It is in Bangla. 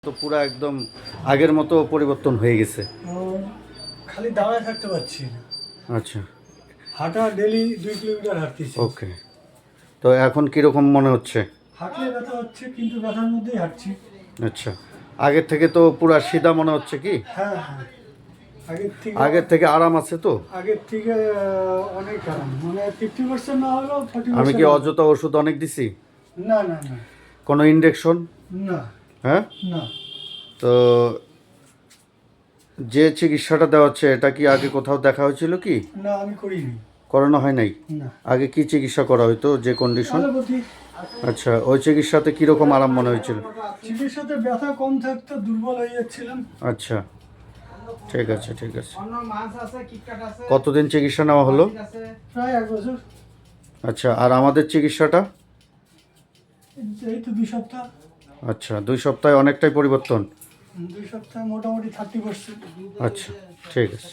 তো পুরা একদম আগের মতো পরিবর্তন হয়ে গেছে। খালি দাঁড়ায় থাকতে পারছি না। আচ্ছা, হাঁটা ডেলি 2 কিলোমিটার হাঁটতেছি। ওকে। তো এখন কীরকম মনে হচ্ছে? হাঁটলে ব্যথা হচ্ছে, কিন্তু ব্যথার মধ্যেই হাঁটছি। আচ্ছা, আগের থেকে তো পুরা সিধা মনে হচ্ছে কি? হ্যাঁ হ্যাঁ, আগের থেকে আরাম আছে তো? আগের থেকে অনেক আরাম, মানে 50% না হলেও 40%। আমি কি অযথা ওষুধ অনেক দিছি? না না না কোনো ইনজেকশন? না হ্যাঁ। না তো যে চিকিৎসাটা দেওয়া হচ্ছে এটা কি আগে কোথাও দেখা হয়েছিল কি? না, আমি করিনি। করানো হয় নাই? না, আগে কি চিকিৎসা করা হতো, যে কন্ডিশন? অ্যালোপ্যাথি। আচ্ছা, ওই চিকিৎসাতে কীরকম আরাম মনে হয়েছিল? চিকিৎসাতে ব্যথা কম থাকতো, দুর্বল হয়ে যাচ্ছিলাম। আচ্ছা, ঠিক আছে ঠিক আছে। কতদিন চিকিৎসা নেওয়া হলো? প্রায় 1 বছর। আচ্ছা, আর আমাদের চিকিৎসাটা? এই তো 2 সপ্তাহ। আচ্ছা, 2 সপ্তাহে অনেকটাই পরিবর্তন। 2 সপ্তাহ মোটামুটি 30%। আচ্ছা, ঠিক আছে।